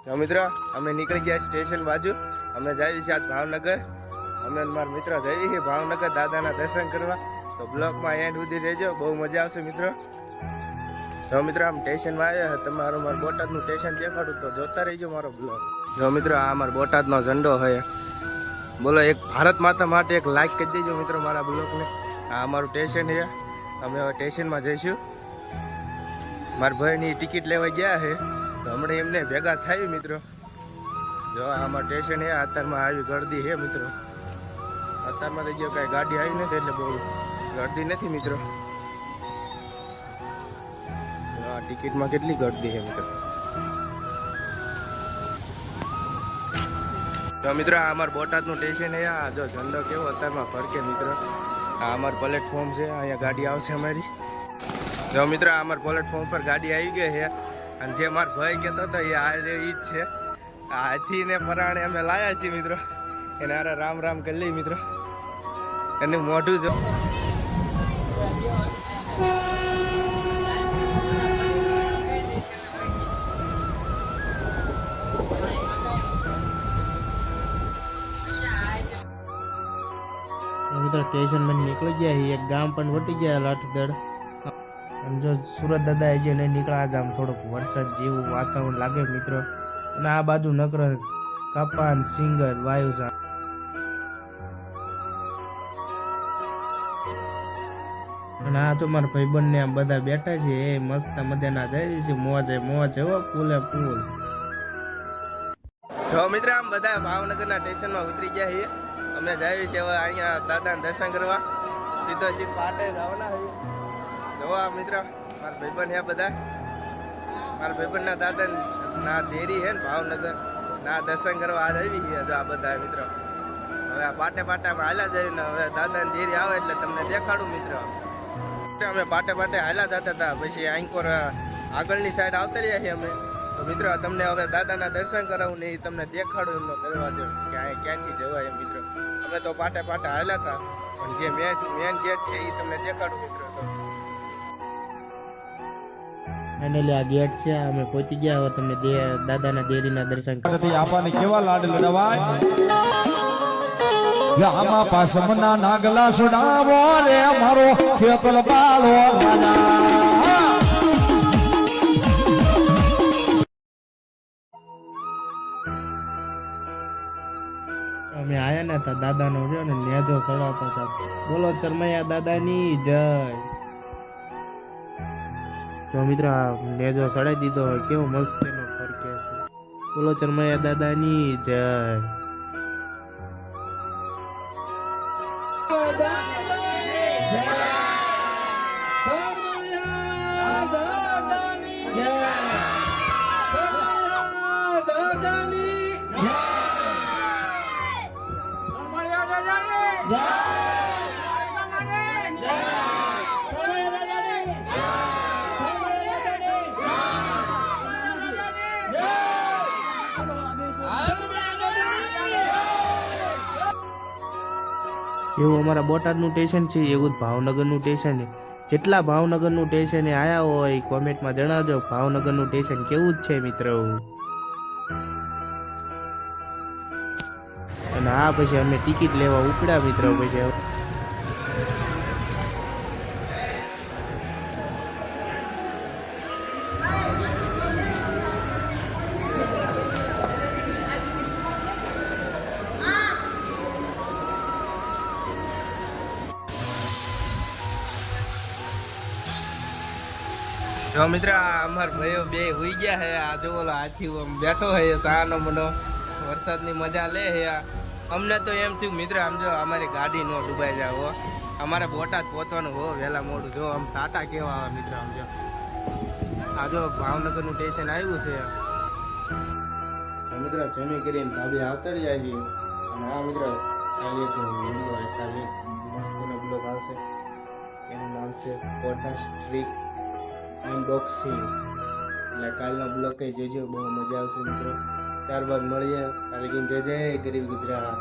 તો મિત્રો અમે નીકળી ગયા સ્ટેશન બાજુ. અમે જઈએ છીએ આજ ભાવનગર. અમે મારા મિત્રો જઈએ છીએ ભાવનગર દાદાના દર્શન કરવા. તો બ્લોગમાં એન્ડ સુધી રહેજો, બહુ મજા આવશે મિત્રો. જો મિત્રો આમ સ્ટેશનમાં આવ્યા, તમારું મારું બોટાદનું સ્ટેશન દેખાડું તો જોતા રહીજો મારો બ્લોગ. જો મિત્રો આ અમારો બોટાદનો ઝંડો હોય. બોલો એક ભારત માતા માટે એક લાઈક કરી દેજો મિત્રો મારા બ્લોગને. આ અમારું સ્ટેશન છે. અમે હવે સ્ટેશનમાં જઈશું. મારા ભાઈની ટિકિટ લેવા ગયા છે, તો હમણાં એમને ભેગા થાય મિત્રો. જો આમાં સ્ટેશન છે. અત્યારમાં આવી ગરદી છે મિત્રો. અત્યારમાં તો જો કાંઈ ગાડી આવી નથી એટલે બહુ ગરદી નથી મિત્રો. આ ટિકિટમાં કેટલી ગરદી છે મિત્રો. તો મિત્રો આ અમારું બોટાદનું સ્ટેશન છે. આ જો ઝંડો કેવો અત્યારમાં ફરકે મિત્રો. આ અમારું પ્લેટફોર્મ છે, અહીંયા ગાડી આવશે અમારી. જો મિત્રો આ અમારા પ્લેટફોર્મ પર ગાડી આવી ગઈ છે. અને જે મારો ભાઈ કહેતો હતો એ આ જ છે. આ હાથીને પરાણે અમે લાયા છીએ મિત્રો. એને અરે રામ રામ કરી લઈ મિત્રો. એનું મોઢું જો. મિત્રો સ્ટેશન માં નીકળી ગયા, એક ગામ પણ વટી ગયા લાઠદળ. જો સુરત દાદા જે નહીં નીકળ્યા આમ થોડુંક વરસાદ જેવું વાતાવરણ લાગે મિત્રો. અને આ બાજુ નકર કપાન સિંગર વાયુ સા. અને આ તો મારા ભાઈબંધ ને બધા બેઠા છે, એ મસ્ત મજાના જાય છે, મોજે મોજ હો ફૂલે ફૂલ. જો મિત્રો આમ બધા ભાવનગરના સ્ટેશનમાં ઉતરી ગયા છીએ. અમે જઈએ છીએ હવે અહીંયા દાદાના દર્શન કરવા. સીધો સીધ પાટે જવાના છે. જોવા મિત્ર મારા ભાઈબંધ છે બધા. મારા ભાઈબંધના દાદાના દેરી છે ને ભાવનગર ના દર્શન કરવા આજ આવી ગયા. જો આ બધા મિત્રો હવે આ પાટે પાટામાં હાલ્યા જઈએ ને હવે દાદાની દેરી આવે એટલે તમને દેખાડું મિત્ર. અમે પાટે પાટે હાલ્યા જતા હતા, પછી આંકોર આગળની સાઈડ આવતા રહ્યા છીએ અમે. તો મિત્રો તમને હવે દાદાના દર્શન કરાવું ને એ તમને દેખાડું એમનો દરવાજો કે અહીંયા ક્યાંથી જવાય મિત્રો. અમે તો પાટે પાટે હાલ્યા હતા, પણ જે મેન ગેટ છે એ તમને દેખાડું મિત્રો. ફાઇનલી આ ગેટ છે, અમે પહોંચી ગયા. હવે તમને દાદાના દેરીના દર્શન આપવાને કેવા લાડ લડવાય. આમાં પાસમના નાગલા સુડાવો રે મારો ખેતલ બાળો અમે આયા ને હતા દાદાનો રહ્યો ને નેજો સડાવતા હતા. બોલો ચરમૈયા દાદાની જય. જો મિત્ર આ નેજો સડાઈ દીધો હોય, કેવો મસ્ત એનો ફરકે છે. બોલો ચરમૈયા દાદાની જય. એવું અમારા બોટાદનું સ્ટેશન છે, એવું જ ભાવનગરનું સ્ટેશન છે. જેટલા ભાવનગરનું સ્ટેશન આયા હોય કોમેન્ટમાં જણાવજો ભાવનગરનું સ્ટેશન કેવું જ છે મિત્રો. અને આ પછી અમે ટિકિટ લેવા ઉપડ્યા મિત્રો. પછી જો મિત્ર અમારા ભાઈઓ બે હોઈ ગયા છે. આ જો ઓલો હાથી બેઠો છે સાનો મનો વરસાદની મજા લે છે. અમને તો એમ થયું મિત્ર આમ જો અમારી ગાડી નો ડૂબાઈ જાય હો. અમારે બોટાદ પહોંચવાનું હો વહેલા મોડું. જો આમ સાટા કેવા આવે મિત્ર. આમ જો આ જો ભાવનગરનું સ્ટેશન આવ્યું છે મિત્ર. જમી કરીને ધાબે આવતા રહ્યા છીએ. અને આ મિત્ર કાલે એક વિડીયો કાલે મસ્તનો બ્લોગ આવશે. એનું નામ છે કોટા સ્ટ્રીક અનબોક્સિંગ. એટલે કાલનો બ્લોગ કઈ જોજો, બહુ મજા આવશે મિત્રો. ત્યારબાદ મળીએ. કાલે જય જય ગરીબ ગુજરાત.